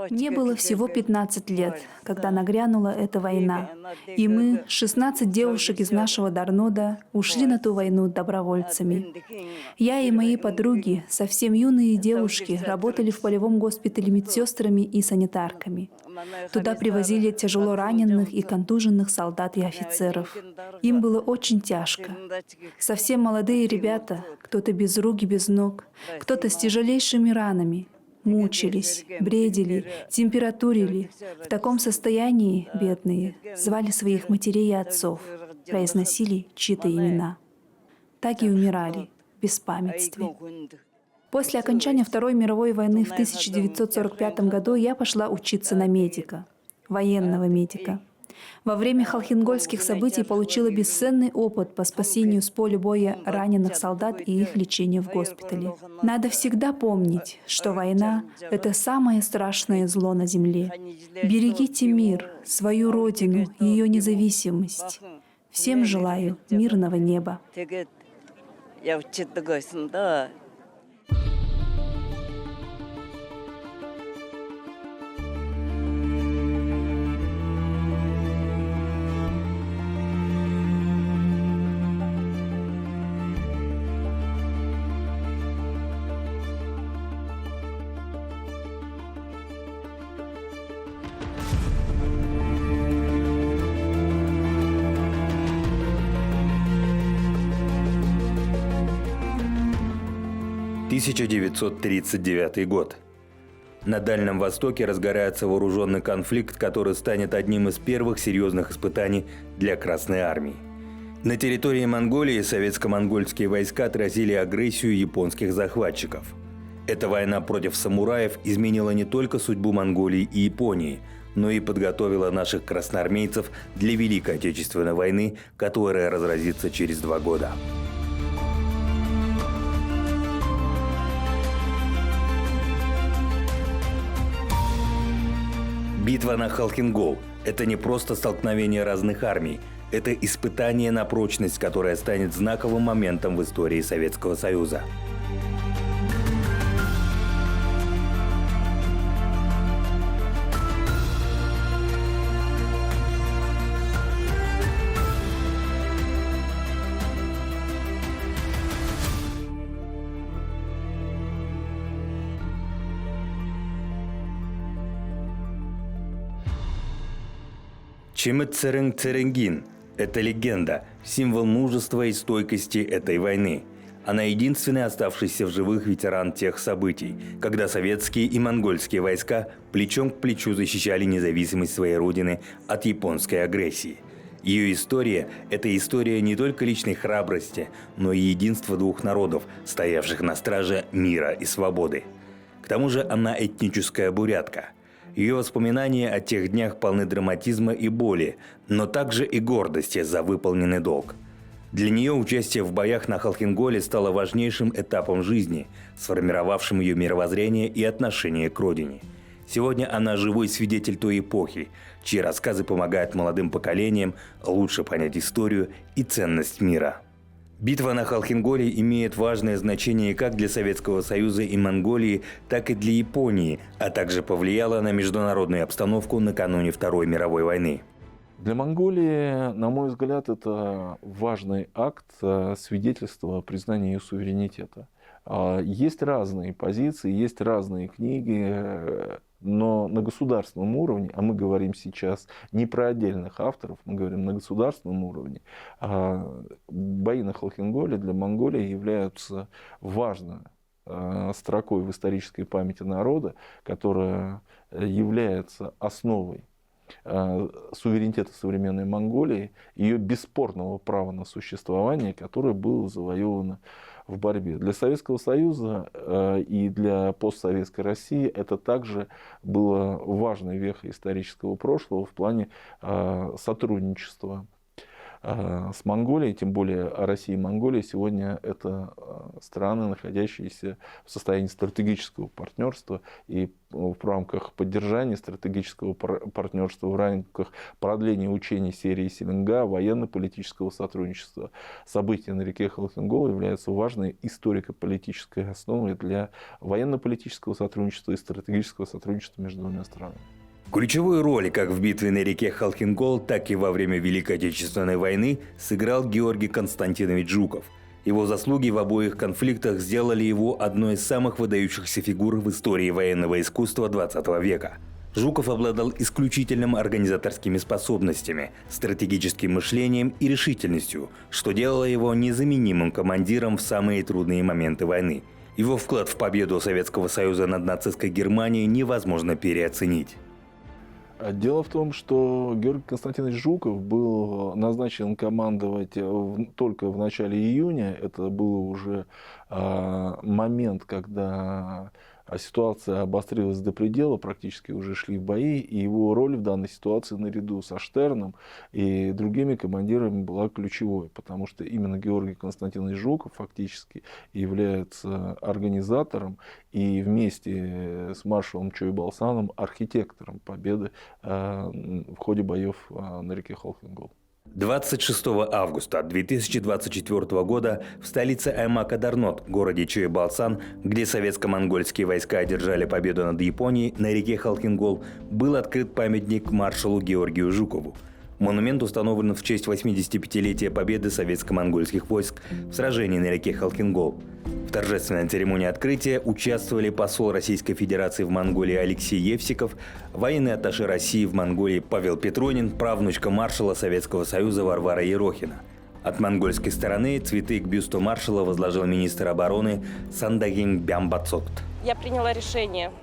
Мне было всего 15 лет, когда нагрянула эта война. И мы, 16 девушек из нашего Дарнода, ушли на ту войну добровольцами. Я и мои подруги, совсем юные девушки, работали в полевом госпитале медсестрами и санитарками. Туда привозили тяжело раненых и контуженных солдат и офицеров. Им было очень тяжко. Совсем молодые ребята, кто-то без рук и без ног, кто-то с тяжелейшими ранами, мучились, бредили, температурили. В таком состоянии, бедные, звали своих матерей и отцов, произносили чьи-то имена. Так и умирали, в беспамятстве. После окончания Второй мировой войны в 1945 году я пошла учиться на медика, военного медика. Во время Халхингольских событий получила бесценный опыт по спасению с поля боя раненых солдат и их лечению в госпитале. Надо всегда помнить, что война — это самое страшное зло на земле. Берегите мир, свою родину, ее независимость. Всем желаю мирного неба. 1939 год. На Дальнем Востоке разгорается вооруженный конфликт, который станет одним из первых серьезных испытаний для Красной Армии. На территории Монголии советско-монгольские войска отразили агрессию японских захватчиков. Эта война против самураев изменила не только судьбу Монголии и Японии, но и подготовила наших красноармейцев для Великой Отечественной войны, которая разразится через 2 года. Битва на Халхингол – это не просто столкновение разных армий, это испытание на прочность, которое станет знаковым моментом в истории Советского Союза. Чимэцэрэng Цэрэнгин – это легенда, символ мужества и стойкости этой войны. Она единственный оставшийся в живых ветеран тех событий, когда советские и монгольские войска плечом к плечу защищали независимость своей родины от японской агрессии. Ее история – это история не только личной храбрости, но и единства 2 народов, стоявших на страже мира и свободы. К тому же она этническая бурятка. Ее воспоминания о тех днях полны драматизма и боли, но также и гордости за выполненный долг. Для нее участие в боях на Халхинголе стало важнейшим этапом жизни, сформировавшим ее мировоззрение и отношение к родине. Сегодня она живой свидетель той эпохи, чьи рассказы помогают молодым поколениям лучше понять историю и ценность мира. Битва на Халхинголе имеет важное значение как для Советского Союза и Монголии, так и для Японии, а также повлияла на международную обстановку накануне Второй мировой войны. Для Монголии, на мой взгляд, это важный акт свидетельства признания ее суверенитета. Есть разные позиции, есть разные книги, но на государственном уровне, а мы говорим сейчас не про отдельных авторов, мы говорим на государственном уровне, бои на Халхинголе для Монголии являются важной строкой в исторической памяти народа, которая является основой суверенитета современной Монголии, ее бесспорного права на существование, которое было завоевано в борьбе. Для Советского Союза и для постсоветской России это также было важной вехой исторического прошлого в плане сотрудничества. с Монголией, тем более Россия и Монголия сегодня это страны, находящиеся в состоянии стратегического партнерства, и в рамках поддержания стратегического партнерства, в рамках продления учений серии Селенга, военно-политического сотрудничества, события на реке Халхингол являются важной историко-политической основой для военно-политического сотрудничества и стратегического сотрудничества между двумя странами. Ключевую роль как в битве на реке Халхингол, так и во время Великой Отечественной войны сыграл Георгий Константинович Жуков. Его заслуги в обоих конфликтах сделали его одной из самых выдающихся фигур в истории военного искусства XX века. Жуков обладал исключительным организаторскими способностями, стратегическим мышлением и решительностью, что делало его незаменимым командиром в самые трудные моменты войны. Его вклад в победу Советского Союза над нацистской Германией невозможно переоценить. Дело в том, что Георгий Константинович Жуков был назначен командовать только в начале июня. Это был уже момент, когда ситуация обострилась до предела, практически уже шли в бои, и его роль в данной ситуации наряду со Штерном и другими командирами была ключевой, потому что именно Георгий Константинович Жуков фактически является организатором и вместе с маршалом Чойбалсаном архитектором победы в ходе боев на реке Халхингол. 26 августа 2024 года в столице Аймака-Дарнот, городе Чойбалсан, где советско-монгольские войска одержали победу над Японией на реке Халхингол, был открыт памятник маршалу Георгию Жукову. Монумент установлен в честь 85-летия победы советско-монгольских войск в сражении на реке Халхингол. В торжественной церемонии открытия участвовали посол Российской Федерации в Монголии Алексей Евсиков, военный атташе России в Монголии Павел Петронин, правнучка маршала Советского Союза Варвара Ерохина. От монгольской стороны цветы к бюсту маршала возложил министр обороны Сандагин Бямбацокт. Я приняла решение,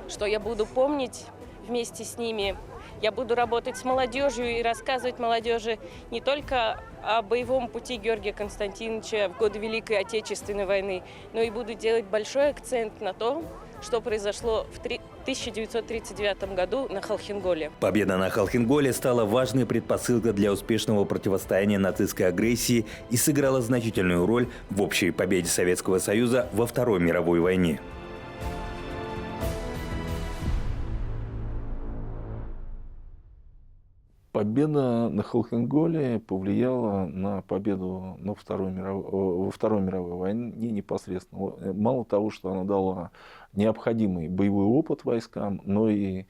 что я буду помнить вместе с ними. Я буду работать с молодежью и рассказывать молодежи не только о боевом пути Георгия Константиновича в годы Великой Отечественной войны, но и буду делать большой акцент на том, что произошло в 1939 году на Халхинголе. Победа на Халхинголе стала важной предпосылкой для успешного противостояния нацистской агрессии и сыграла значительную роль в общей победе Советского Союза во Второй мировой войне. Победа на Халхинголе повлияла на победу во Второй мировой войне непосредственно. Мало того, что она дала необходимый боевой опыт войскам, но и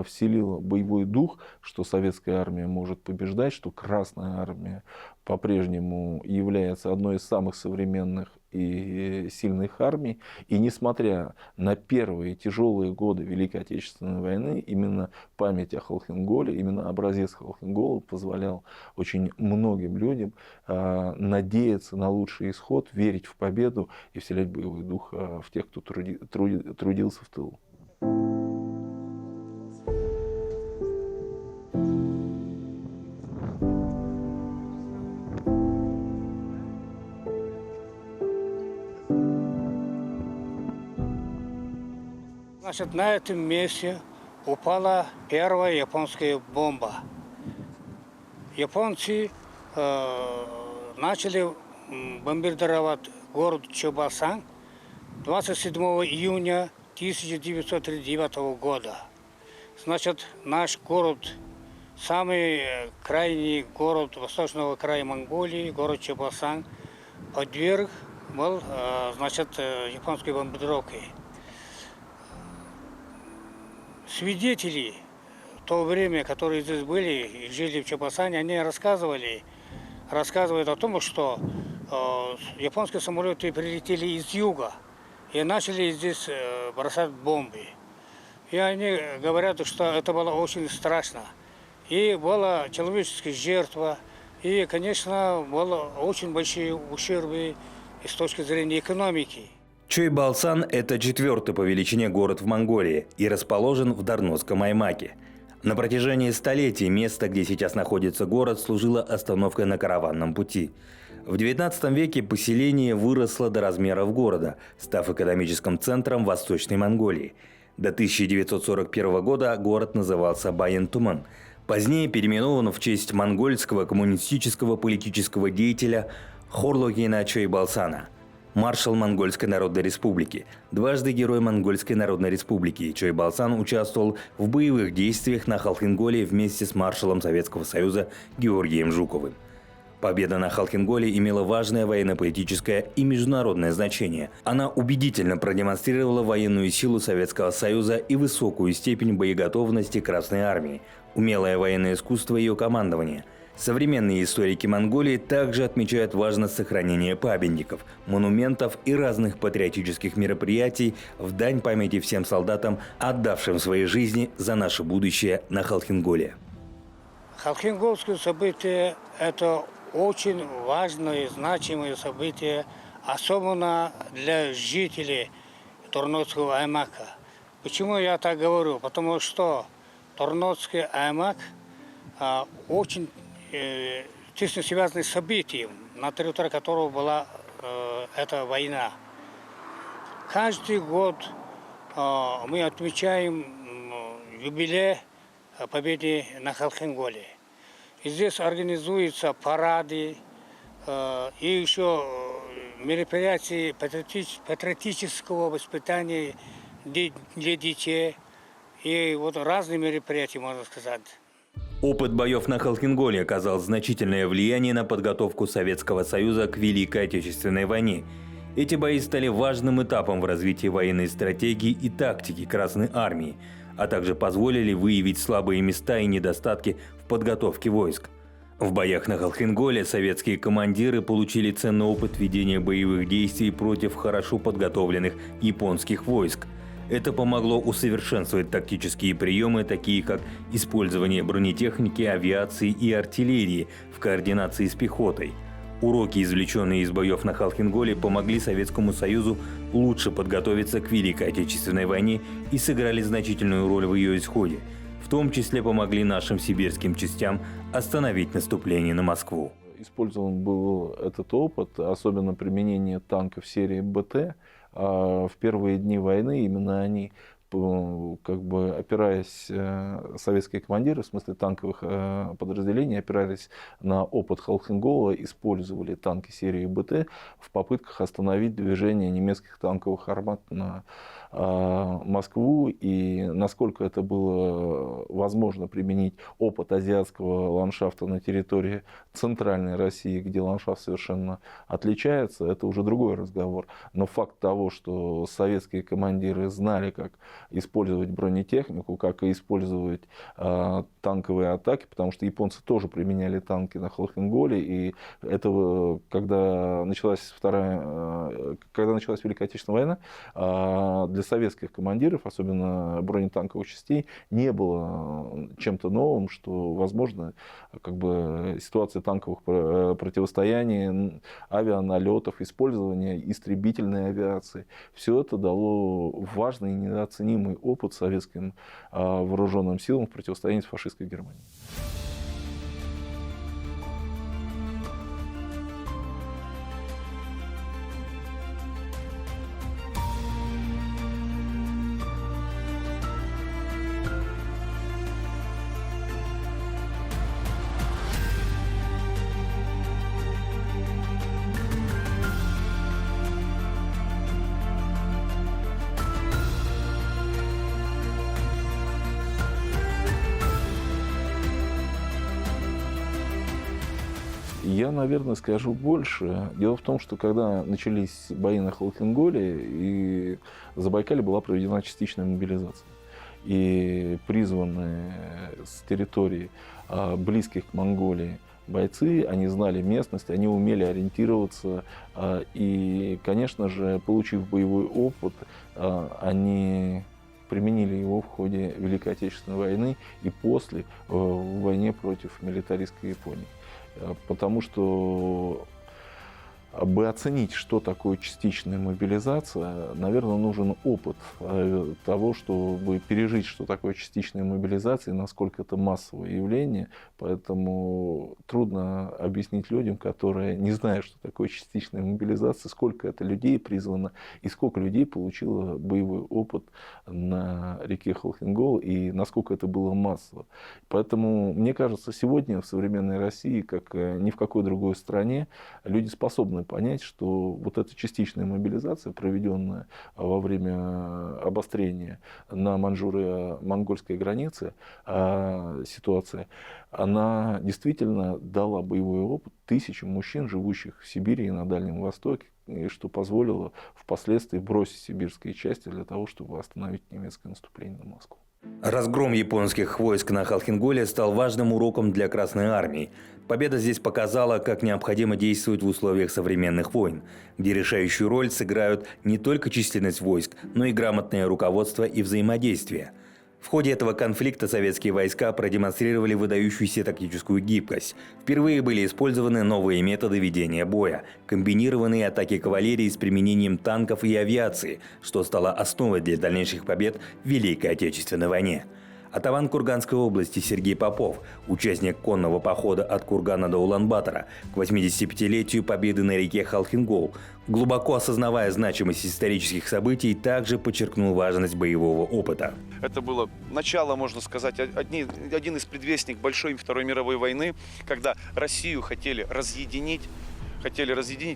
вселила боевой дух, что советская армия может побеждать, что Красная армия по-прежнему является одной из самых современных и сильных армий. И несмотря на первые тяжелые годы Великой Отечественной войны, именно память о Халхинголе, именно образец Халхингола позволял очень многим людям надеяться на лучший исход, верить в победу и вселять боевой дух в тех, кто трудился в тылу. Значит, на этом месте упала первая японская бомба. Японцы начали бомбардировать город Чойбалсан 27 июня 1939 года. Значит, наш город, самый крайний город восточного края Монголии, город Чойбалсан, подверг был, значит, японской бомбардировке. Свидетели в то время, которые здесь были и жили в Чойбалсане, они рассказывают о том, что японские самолеты прилетели из юга и начали здесь бросать бомбы. И они говорят, что это было очень страшно. И была человеческая жертва, и, конечно, было очень большие ущербы с точки зрения экономики. Чойбалсан – это четвертый по величине город в Монголии и расположен в Дарнотском Аймаке. На протяжении столетий место, где сейчас находится город, служило остановкой на караванном пути. В XIX веке поселение выросло до размеров города, став экономическим центром Восточной Монголии. До 1941 года город назывался Баян-Туман. Позднее переименован в честь монгольского коммунистического политического деятеля Хорлогена Чойбалсана, маршал Монгольской Народной Республики, дважды Герой Монгольской Народной Республики. Чойбалсан участвовал в боевых действиях на Халхинголе вместе с маршалом Советского Союза Георгием Жуковым. Победа на Халхинголе имела важное военно-политическое и международное значение. Она убедительно продемонстрировала военную силу Советского Союза и высокую степень боеготовности Красной Армии, умелое военное искусство ее командования. Современные историки Монголии также отмечают важность сохранения памятников, монументов и разных патриотических мероприятий в дань памяти всем солдатам, отдавшим свои жизни за наше будущее на Халхинголе. Халхингольское событие – это очень важное и значимое событие, особенно для жителей Торнодского аймака. Почему я так говорю? Потому что Торнодский аймак очень тесно связаны с событием, на территории которого была эта война. Каждый год мы отмечаем юбилей победы на Халхинголе. И здесь организуются парады и еще мероприятия патриотического воспитания для детей. И вот разные мероприятия, можно сказать. Опыт боев на Халхинголе оказал значительное влияние на подготовку Советского Союза к Великой Отечественной войне. Эти бои стали важным этапом в развитии военной стратегии и тактики Красной Армии, а также позволили выявить слабые места и недостатки в подготовке войск. В боях на Халхинголе советские командиры получили ценный опыт ведения боевых действий против хорошо подготовленных японских войск. Это помогло усовершенствовать тактические приемы, такие как использование бронетехники, авиации и артиллерии в координации с пехотой. Уроки, извлеченные из боев на Халхинголе, помогли Советскому Союзу лучше подготовиться к Великой Отечественной войне и сыграли значительную роль в ее исходе. В том числе помогли нашим сибирским частям остановить наступление на Москву. Использован был этот опыт, особенно применение танков серии БТ. В первые дни войны именно они, как бы опираясь, советские командиры, в смысле танковых подразделений, опирались на опыт Халхингола, использовали танки серии БТ в попытках остановить движение немецких танковых армат на Москву. И насколько это было возможно применить опыт азиатского ландшафта на территории центральной России, где ландшафт совершенно отличается, это уже другой разговор. Но факт того, что советские командиры знали, как использовать бронетехнику, как использовать танковые атаки, потому что японцы тоже применяли танки на Халхинголе, и это, когда началась Великая Отечественная война, для советских командиров, особенно бронетанковых частей, не было чем-то новым, что, возможно, как бы ситуация танковых противостояний, авианалетов, использования истребительной авиации. Все это дало важный и недооценимый опыт советским вооруженным силам в противостоянии с фашистской Германией. Я, наверное, скажу больше. Дело в том, что когда начались бои на Халхинголе, и в Забайкале была проведена частичная мобилизация. И призванные с территорий близких к Монголии бойцы, они знали местность, они умели ориентироваться. И, конечно же, получив боевой опыт, они применили его в ходе Великой Отечественной войны и после, в войне против милитаристской Японии. Потому что Чтобы оценить, что такое частичная мобилизация, наверное, нужен опыт того, чтобы пережить, что такое частичная мобилизация и насколько это массовое явление. Поэтому трудно объяснить людям, которые не знают, что такое частичная мобилизация, сколько это людей призвано и сколько людей получило боевой опыт на реке Халхингол и насколько это было массово. Поэтому, мне кажется, сегодня в современной России, как ни в какой другой стране, люди способны понять, что вот эта частичная мобилизация, проведенная во время обострения на маньчжуро-монгольской границе, ситуация, она действительно дала боевой опыт тысячам мужчин, живущих в Сибири и на Дальнем Востоке, и что позволило впоследствии бросить сибирские части для того, чтобы остановить немецкое наступление на Москву. Разгром японских войск на Халхинголе стал важным уроком для Красной Армии. Победа здесь показала, как необходимо действовать в условиях современных войн, где решающую роль сыграют не только численность войск, но и грамотное руководство и взаимодействие. В ходе этого конфликта советские войска продемонстрировали выдающуюся тактическую гибкость. Впервые были использованы новые методы ведения боя, комбинированные атаки кавалерии с применением танков и авиации, что стало основой для дальнейших побед в Великой Отечественной войне. Атаман Курганской области Сергей Попов, участник конного похода от Кургана до Улан-Батора к 85-летию победы на реке Халхингол, глубоко осознавая значимость исторических событий, также подчеркнул важность боевого опыта. Это было начало, можно сказать, один из предвестников Большой Второй мировой войны, когда Россию хотели разъединить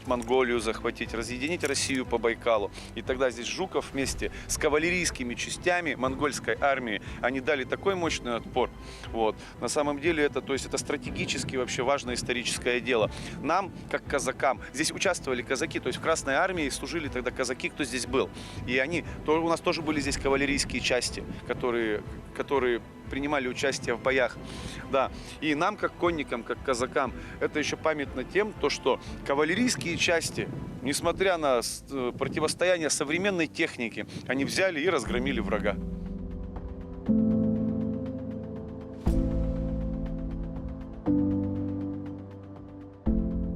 Монголию, захватить, разъединить Россию по Байкалу. И тогда здесь Жуков вместе с кавалерийскими частями монгольской армии, они дали такой мощный отпор. Вот. На самом деле это стратегически вообще важное историческое дело. Нам, как казакам, здесь участвовали казаки, то есть в Красной армии служили тогда казаки, кто здесь был. И у нас тоже были здесь кавалерийские части, которые принимали участие в боях. Да. И нам, как конникам, как казакам, это еще памятно тем, что кавалерийские части, несмотря на противостояние современной техники, они взяли и разгромили врага.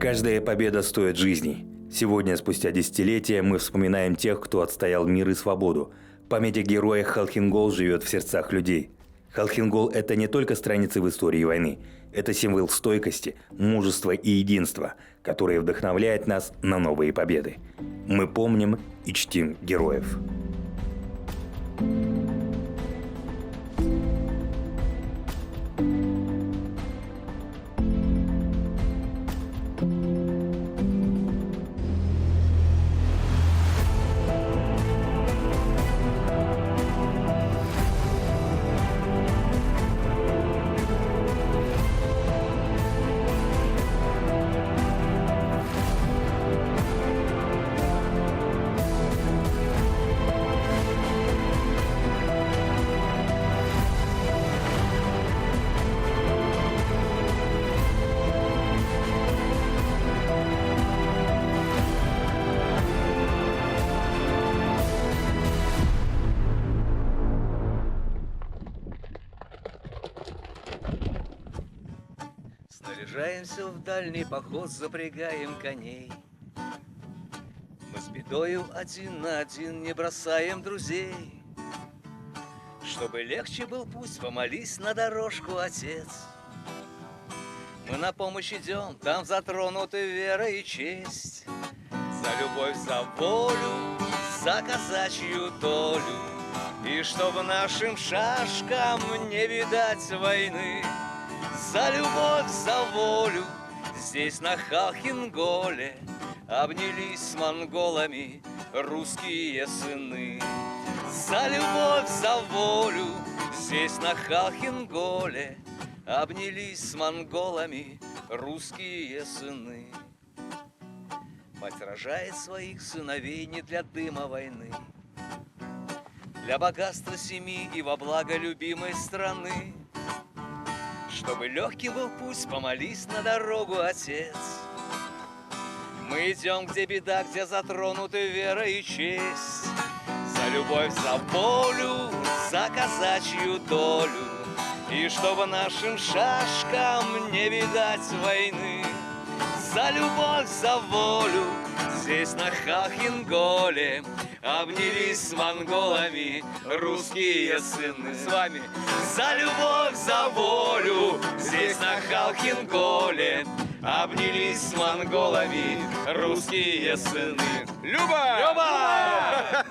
Каждая победа стоит жизни. Сегодня, спустя десятилетия, мы вспоминаем тех, кто отстоял мир и свободу. Память о героях Халхингол живет в сердцах людей. Халхингол – это не только страницы в истории войны. Это символ стойкости, мужества и единства, которые вдохновляют нас на новые победы. Мы помним и чтим героев. Снаряжаемся в дальний поход, запрягаем коней. Мы с бедою один на один не бросаем друзей. Чтобы легче был путь, помолись на дорожку, отец. Мы на помощь идем, там затронуты вера и честь. За любовь, за волю, за казачью долю. И чтобы нашим шашкам не видать войны. За любовь, за волю, здесь на Халхинголе обнялись с монголами русские сыны. За любовь, за волю, здесь на Халхинголе обнялись с монголами русские сыны. Мать рожает своих сыновей не для дыма войны, для богатства семьи и во благо любимой страны. Чтобы легким был путь, помолись на дорогу, отец. Мы идем, где беда, где затронуты вера и честь. За любовь, за волю, за казачью долю. И чтобы нашим шашкам не видать войны. За любовь, за волю здесь на Халхин-Голе обнялись с монголами русские сыны. С вами за любовь, за волю здесь на Халхин-Голе обнялись с монголами русские сыны. Люба! Люба!